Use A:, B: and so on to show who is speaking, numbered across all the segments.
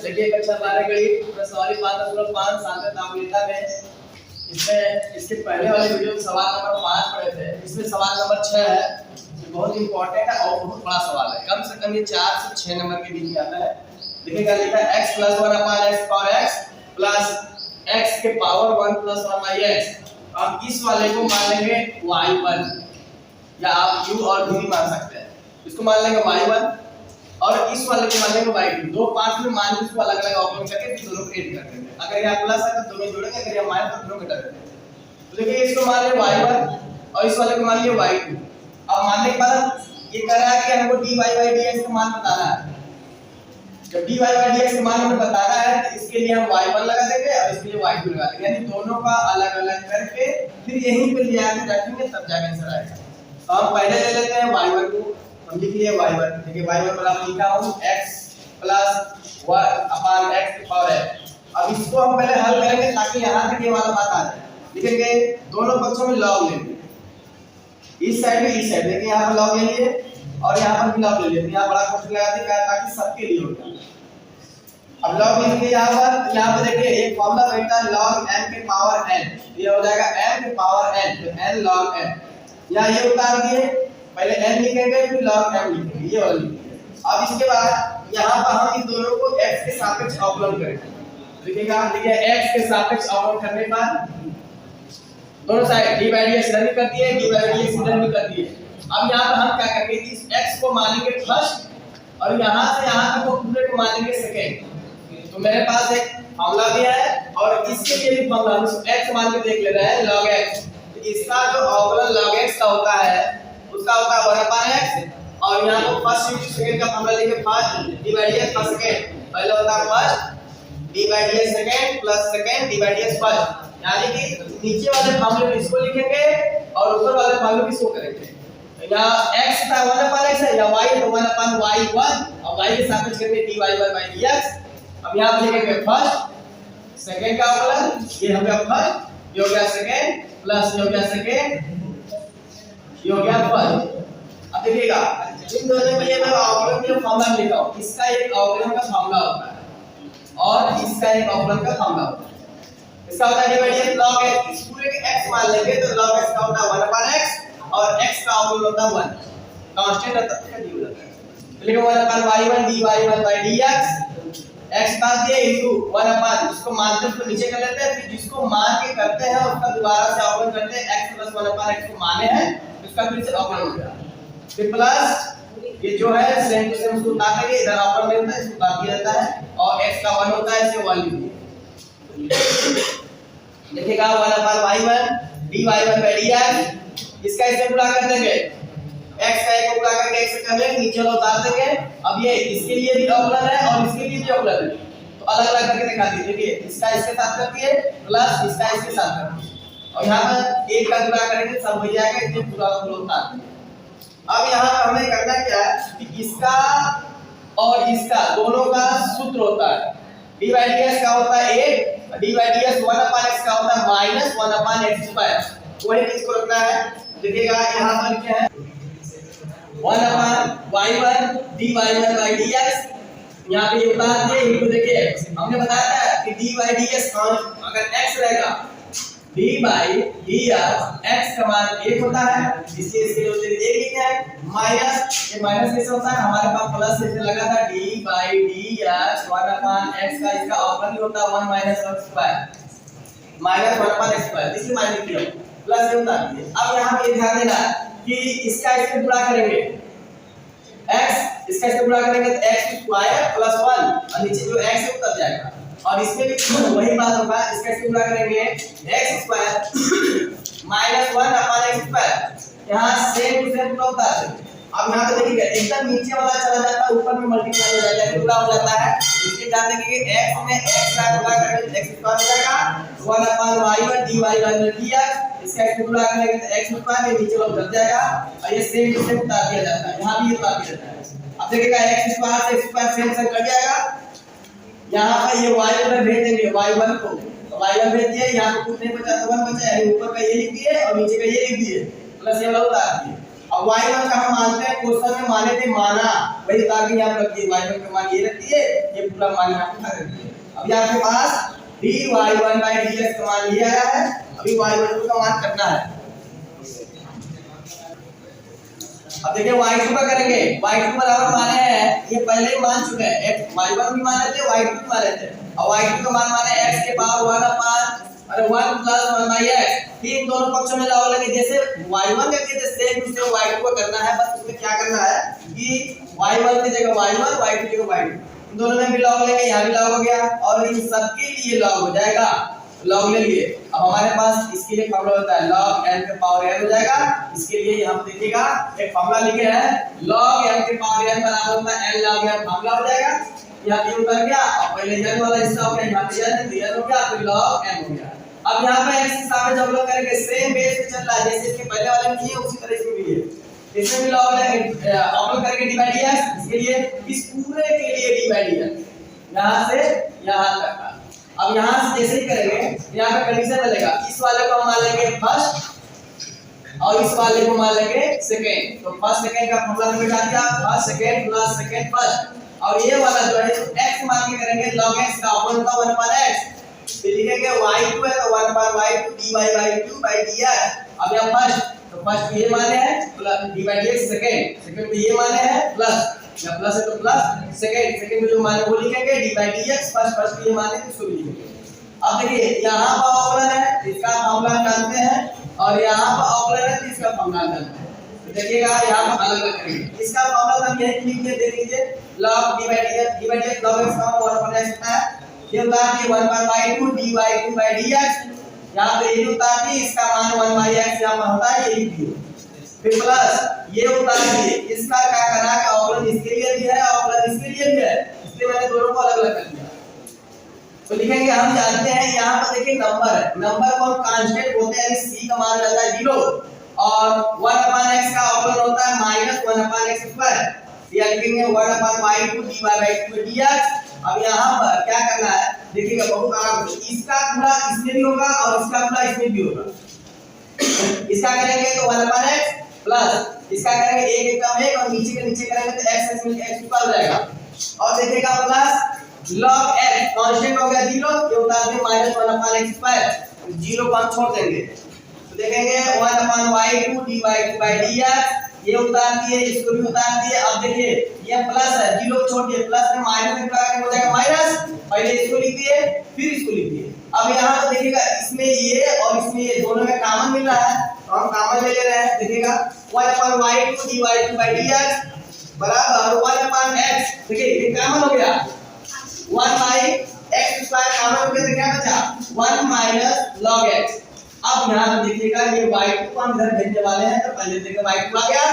A: देखिए कक्षा 12 गणित प्रश्नावली 5.5 सांख्यिक ताम्रता में इसमें इसके पहले वाले वीडियो में सवाल नंबर 5 पढ़े थे। इसमें सवाल नंबर 6 है, ये बहुत इंपॉर्टेंट है और बहुत बड़ा सवाल है। कम से कम ये 4 से 6 नंबर के बीच में आता है। देखिएगा लिखा है x + 1/x power x plus x के पावर 1 + 1/x। अब इस वाले को मान लेंगे y1 या आप u और v भी मान सकते हैं। इसको मान लेंगे y1 और इस वाले को मान लेंगे y2। दो पार्ट में मान के इसको अलग-अलग ऑपरेट करके दोनों को ऐड कर देंगे। अगर यहां प्लस है तो दोनों जोड़ेंगे, अगर यहां माइनस तो दोनों घटा देंगे। तो देखिए इसको मान लिया y1 और इस वाले को मान लिया y2। अब मानने के बाद ये कह रहा है कि हमको dy/dx का मान बताना है। जब dy/dx का मान हमें बताना है तो इसके लिए हम y1 लगा देंगे और इसके लिए y2 लगा देंगे, यानी दोनों का अलग-अलग करके फिर यहीं पे ले आके रखेंगे तब जाके आंसर आएगा। तो हम पहले ले लेते हैं y1 को। हम लिख लिए y1। देखिए y1 बराबर लिखा हूं x + 1/x की पावर है। अब इसको हम पहले हल करेंगे ताकि यहां तक ये वाला बात आ जाए। लिखेंगे दोनों पक्षों में log लेंगे, इस साइड में इस साइड। देखिए यहां पर log ले लिए और यहां पर भी log ले लिए। यहां बड़ा कोष्ठक लगा दिया ताकि सबके लिए हो जाए। अब log लिखेंगे यहां पर देखिए एक फार्मूला बैठता है log m के पावर n। ये हो जाएगा m के पावर n, तो n log m। यहां ये उतार दिए, पहले n लिखेंगे फिर log m लिखेंगे, ये वाला लिखेंगे। अब इसके बाद यहां पर हम इन दोनों को x के सापेक्ष अवकलन करेंगे। लिखिएगा देखिए x के सापेक्ष अवकलन करने पर दोनों साइड d/dx रद्द कर दिए, d/dx इधर भी कर दिए। अब यहां पर हम क्या करेंगे कि इस x को मानेंगे फर्स्ट और यहां से यहां तक को पूरे को मानेंगे सेकंड। तो मेरे पास एक फार्मूला भी है और इसके लिए भी फार्मूला हम x मान के देख ले रहे हैं log x। तो इसका जो अवकलन log x का होता है उसका होता है 1/x और यहां को फर्स्ट यूनिट सेकंड का फार्मूला लेके फर्स्ट d/dx फर्स्ट सेकंड। पहले होता है first d/dx second plus second d/dx first. यानी कि नीचे वाले फार्मूले में इसको लिखेंगे और ऊपर वाले फार्मूले में इसको करेंगे। या x था 1/x है या y तो 1/y1 और y के सापेक्ष करके dy/dx। अब यहां पे लिखेंगे फर्स्ट सेकंड का अवकलन, ये हो गया फर्स्ट, ये हो गया सेकंड प्लस ये हो गया सेकंड, ये हो गया फर्स्ट। अब देखिएगा इन दोनों में ये मैं अवकलन का फार्मूला लिखा हूं। इसका एक अवकलन का फार्मूला होता है और इसका एक अवकलन का फार्मूला होता है। इसका होता है d/dx log x। इस पूरे के x मान लेंगे तो log x का होता है 1/x और x का अवकलन होता है 1, कांस्टेंट रहता है डी हो जाता है। तो लिखो 1/y1 dy/dx x काट दिए इनटू 1/, इसको मानते हैं उसको नीचे कर लेते हैं, फिर जिसको मान के करते हैं उसका दोबारा से अवकलन करते हैं। x + 1/x को माने हैं उसका फिर से अवकलन हो गया। फिर प्लस ये जो है सेम टू सेम उसको उतार देंगे, इधर अवकलन मिलता है इसको काट दिया जाता है और x का 1 होता है इसे 1 लिखिए। देखिएगा 1/y1 dy/dx इसका इससे गुणा कर देंगे, x का एक को गुणा करके x से कर लेंगे, नीचे वाला उतार देंगे। अब ये इसके लिए भी अवकलन है और इसके लिए भी अवकलन है, तो अलग-अलग करके दिखा दीजिए। देखिए इसका इसके साथ कर दिए प्लस इसका इसके साथ कर दिए और यहां पर एक का गुणा करेंगे सब हो जाएगा, इसलिए पूरा उतार देंगे। अब यहां पर हमें करना क्या है कि इसका और इसका दोनों का सूत्र होता है। d/dx का होता है 8, d/dx 1/x का होता है -1/x²। वही इसको रखना है। देखिएगा यहां पर क्या है 1/y1 dy/dx, यहां पे ये उतार दिए इनको। देखिए हमने बताया था कि dy/dx अगर x रहेगा d/dx x का मान 1 होता है, इसलिए इसके लिए 1 लिखा है। माइनस ये माइनस कैसे होता है, हमारे पास प्लस से लगा था d/dx 1/x का इसका अवकलन होता है 1 - x², इसलिए माइनस किया प्लस ये उतार दिए। अब यहां पे ध्यान देना कि इसका इससे गुणा करेंगे x, इसका इससे गुणा करेंगे तो x² + 1 और नीचे जो x है उतर जाएगा और इसमें भी वही बात होगा। इसका इससे गुणा करेंगे x² - 1/x²। यहां सेम टू सेम पूरा उतार देंगे। अब यहां पे देखिए एकदम नीचे वाला चला जाता है, ऊपर में मल्टीप्लाई हो जाता है, पूरा हो जाता है। इसके जान देंगे कि x में x का गुणा करेंगे तो x² हो जाएगा 1/y1 dy/dx। इसका x गुणा करेंगे तो x² में नीचे वाला उतर जाएगा और ये सेम टू सेम उतार दिया जाता है। यहां भी ये उतार दिया जाता है। अब देखिएगा x² से x² सेम से कट जाएगा। यहां पर ये y उधर भेज देंगे y1 को, तो y1 भेज दिए, यहां पे कुछ नहीं बचा तो 1 बचा, यानी ऊपर का ये लिख दिए और नीचे का ये लिख दिए प्लस ये वाला उतार दिए। अब y1 का हम मानते हैं, क्वेश्चन में माने थे माना, वही उतार के यहाँ रख दिए, y1 का मान ये रख दिए, ये पूरा मान यहाँ पे रख दिए। अब आपके पास dy1/dx का मान ये आया है, अभी y1 का मान करना है। अब देखिए y2 का करेंगे, y2 बराबर माने हैं, ये पहले ही मान चुके हैं, x y1 भी माने थे, y2 भी माने थे। अब y2 का मान माने x के पावर 1 अपान और 1 प्लस 1/x, फिर इन दोनों पक्षों में लाओ लगे, जैसे y1 का किए थे सेम टू सेम y2 को करना है। बस उसमें क्या करना है कि y1 की जगह y1, y2 की जगह y2, इन दोनों में भी लॉग लेंगे, यहाँ भी लॉग हो गया और इन सबके लिए लॉग हो जाएगा, लॉग ले लिए। अब हमारे पास इसके लिए फॉर्मूला होता है log n के पावर n हो जाएगा। इसके लिए यहाँ पे देखिएगा एक फॉर्मूला लिखे हैं, log n के पावर n बराबर होता है n log n, फॉर्मूला हो जाएगा। यहाँ पे उतर गया और पहले n वाला हिस्सा हो गया, यहाँ पे n हो गया, फिर log n हो गया। अब यहाँ पे x के सामने जब लोग करेंगे सेम बेस पे चल रहा है, जैसे इसके पहले वाले में किए उसी तरह इसमें भी है, इसमें भी log लेंगे ऑपरेट करके dy dx, इसके लिए इस पूरे के लिए dy dx यहाँ से यहाँ तक का। अब यहाँ से जैसे ही करेंगे यहाँ पे कंडीशन मिलेगा, इस वाले को हम मान लेंगे फर्स्ट और इस वाले को मान लेंगे सेकंड, तो फर्स्ट सेकंड का फॉर्मूला में बिठा दिया, first second plus second first. और ये वाला जो है तो x मान के करेंगे log x का अपन का 1 पर x, फिर लिखेंगे y2 है तो 1 पर y2 dy/2/dx। अब यहाँ फर्स्ट ये माने हैं प्लस dy/dx, सेकंड पे ये माने हैं प्लस, या प्लस है तो प्लस, सेकंड में जो माने वो लिखेंगे dy/dx, फर्स्ट ये माने तो इसको लिखेंगे। अब देखिए यहाँ पर ऑपरेटर है, इसका फॉर्मूला जानते हैं, और यहाँ पर ऑपरेटर है तो इसका फॉर्मूला जानते हैं। तो देखिएगा यहाँ पर अलग-अलग करेंगे, इसका फॉर्मूला हम यही लिख के दे दीजिए, log dy/dx log x का 1 पर x होता है, ये उतार दिए 1 पर y2 dy/2/dx, यहाँ पे ये उतार दिए, इसका मान 1/x यहाँ पर होता है, ये लिख दिए, फिर प्लस ये उतार दिए, इसका क्या करना है ऑपरेटर इसके लिए भी है ऑपरेटर इसके लिए भी है, इसलिए मैंने दोनों को अलग-अलग कर दिया। तो लिखेंगे हम जानते हैं यहाँ पर देखिए नंबर है, नंबर को हम कांस्टेंट बोलते हैं, यानी c का मान रहता है 0 और 1/x का ऑपरेटर होता है -1/x², या लिखेंगे 1/y2 dy/2/dx। अब यहाँ पर क्या करना है देखिएगा, बहुत आराम से, इसका पूरा इसमें भी होगा और इसका पूरा इसमें भी होगा। इसका करेंगे तो 1/x प्लस इसका करेंगे एक कम है और नीचे के नीचे करेंगे तो x मिलकर x ऊपर हो जाएगा, और देखिएगा प्लस log x कांस्टेंट हो गया 0, ये उतार दें -1/x², 0 को हम छोड़ देंगे तो देखेंगे 1/y2 dy/2/dx, ये उतार दिए, इसको भी उतार दिए। अब देखिए ये प्लस है, 0 को छोड़ दिए, प्लस में माइनस में क्या हो जाएगा माइनस, पहले इसको लिख दिए फिर इसको लिख दिए। अब यहाँ तो देखिएगा इसमें ये और इसमें ये दोनों में कॉमन मिल रहा है, तो हम कॉमन ले रहे हैं, देखिएगा 1/y2 dy/2/dx बराबर 1/x, देखिए ये कॉमन हो गया, 1/x² कॉमन हो गया तो क्या बचा 1 - log x। अब यहाँ पे देखिएगा ये y2 को हम इधर भेजने वाले हैं, तो पहले देखिए y2 आ गया,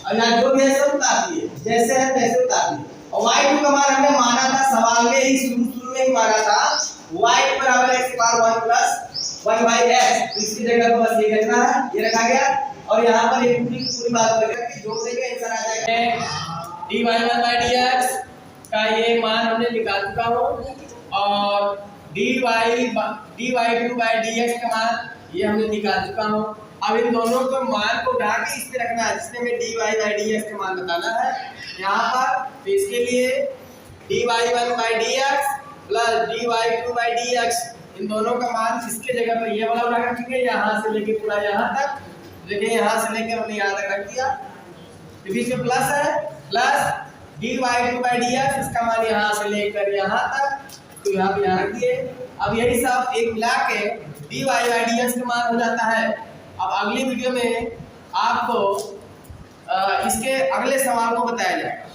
A: और यहाँ जो भी है सब उतार दिए, जैसे है वैसे उतार दिए। और y2 का मान हमने माना था सवाल में ही शुरू में ही माना था y बराबर x के पावर 1 प्लस 1/x, तो इसकी जगह पर बस ये रखना है, ये रखा गया, और यहाँ पर एक पूरी बात करेंगे कि जोड़ देंगे आंसर आ जाएगा dy/dx का ये मान हमने निकाल चुका हूँ, और dy/2/dx का मान ये हमने निकाल चुका हूँ। अब इन दोनों को मान को उठा के इस पे रखना है, जिसमें हमें dy/dx का मान बताना है यहाँ पर। तो इसके लिए dy1/dx प्लस dy2/dx, इन दोनों का मान इसके जगह पर ये वाला उठा रखेंगे, यहाँ से लेके पूरा यहाँ तक, देखिए यहाँ से लेकर हमने यहाँ तक रख दिया, तो बीच में प्लस है, प्लस dy2/dx, इसका मान यहाँ से लेकर यहाँ तक, तो यहाँ पे यहाँ रख दिए। अब यही सब एक मिला के dy/dx का मान हो जाता है। अब अगली वीडियो में आपको इसके अगले सवाल को बताया जाएगा।